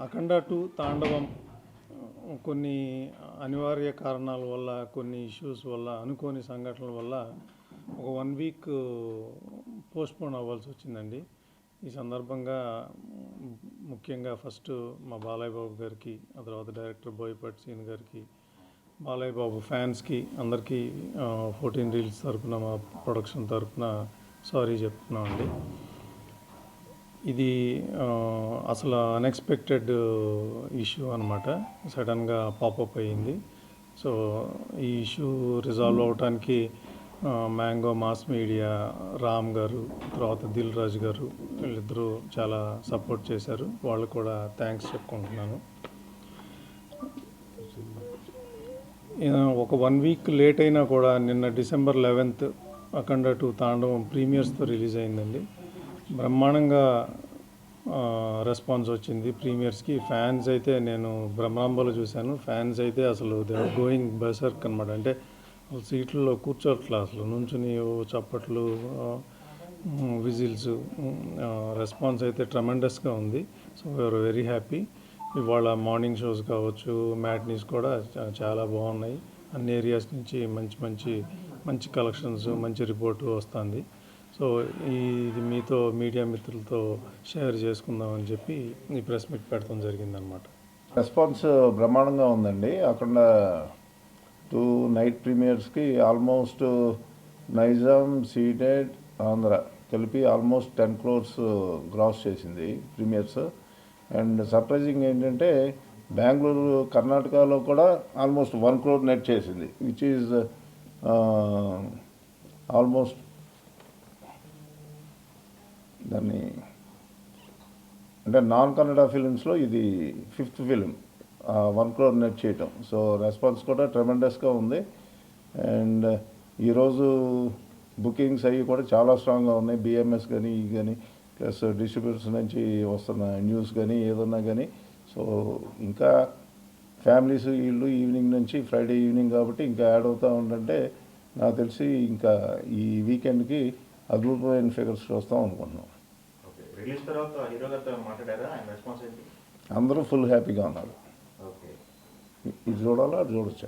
అఖండ 2 తాండవం కొన్ని అనివార్య కారణాల వల్ల, కొన్ని ఇష్యూస్ వల్ల, అనుకోని సంఘటనల వల్ల ఒక 1 వీక్ పోస్ట్పోన్ అవ్వాల్సి వచ్చిందండి. ఈ సందర్భంగా ముఖ్యంగా ఫస్ట్ మా బాలయ్య బాబు గారికి, ఆ తర్వాత డైరెక్టర్ బోయపాటి సీన్ గారికి, బాలయ్య బాబు ఫ్యాన్స్కి అందరికీ 14 రీల్స్ తరపున, మా ప్రొడక్షన్ తరపున సారీ చెప్తున్నామండి. ఇది అసలు అన్ఎక్స్పెక్టెడ్ ఇష్యూ అనమాట. సడన్గా పాపప్ అయ్యింది. సో ఈ ఇష్యూ రిజాల్వ్ అవడానికి మ్యాంగో మాస్ మీడియా, రామ్ గారు, తర్వాత దిల్ రాజు గారు వీళ్ళిద్దరూ చాలా సపోర్ట్ చేశారు. వాళ్ళు కూడా థ్యాంక్స్ చెప్పుకుంటున్నాను. ఒక 1 వీక్ లేట్ అయినా కూడా నిన్న December 11th అఖండ 2 తాండవం ప్రీమియర్స్తో రిలీజ్ అయిందండి. బ్రహ్మాండంగా రెస్పాన్స్ వచ్చింది ప్రీమియర్స్కి. ఫ్యాన్స్ అయితే నేను బ్రహ్మాంబలో చూశాను. ఫ్యాన్స్ అయితే అసలు దే ఆర్ గోయింగ్ బర్సర్క్ అనమాట. అంటే సీట్లలో కూర్చోట్లా, అసలు నుంచుని చప్పట్లు, విజిల్స్, రెస్పాన్స్ అయితే ట్రమెండస్గా ఉంది. So we're very happy. ఇవాళ మార్నింగ్ షోస్ కావచ్చు, మ్యాట్నీస్ కూడా చాలా బాగున్నాయి. అన్ని ఏరియాస్ నుంచి మంచి కలెక్షన్స్, మంచి రిపోర్టు వస్తుంది. సో ఇది మీతో మీడియా మిత్రులతో షేర్ చేసుకుందామని చెప్పి ఈ ప్రెస్ మీట్ పెట్టడం జరిగిందనమాట. రెస్పాన్స్ బ్రహ్మాండంగా ఉందండి. అక్కడ 2 నైట్ ప్రీమియర్స్కి ఆల్మోస్ట్ నైజాం, సీడెడ్, ఆంధ్ర కలిపి ఆల్మోస్ట్ 10 crores గ్రాస్ చేసింది ప్రీమియర్స్. అండ్ సర్ప్రైజింగ్ ఏంటంటే బెంగళూరు, కర్ణాటకలో కూడా ఆల్మోస్ట్ 1 crore నెట్ చేసింది, విచ్ ఈజ్ ఆల్మోస్ట్ దాన్ని అంటే నాన్ కన్నడ ఫిలిమ్స్లో ఇది 5th ఫిలిం 1 crore నెట్ చేయటం. సో రెస్పాన్స్ కూడా ట్రెమెండస్గా ఉంది. అండ్ ఈరోజు బుకింగ్స్ అవి కూడా చాలా స్ట్రాంగ్గా ఉన్నాయి. బిఎంఎస్ కానీ కానీ ప్లస్ డిస్ట్రిబ్యూటర్స్ నుంచి వస్తున్న న్యూస్ కానీ ఏదన్నా కానీ. సో ఇంకా ఫ్యామిలీస్ వీళ్ళు ఈవినింగ్ నుంచి, ఫ్రైడే ఈవినింగ్ కాబట్టి ఇంకా యాడ్ అవుతూ ఉందంటే నాకు తెలిసి ఇంకా ఈ వీకెండ్కి అద్భుతమైన ఫిగర్స్ చూస్తాం అనుకుంటున్నాం. అందరూ ఫుల్ హ్యాపీగా ఉన్నారు. ఇది చూడాలా, అది చూడొచ్చా?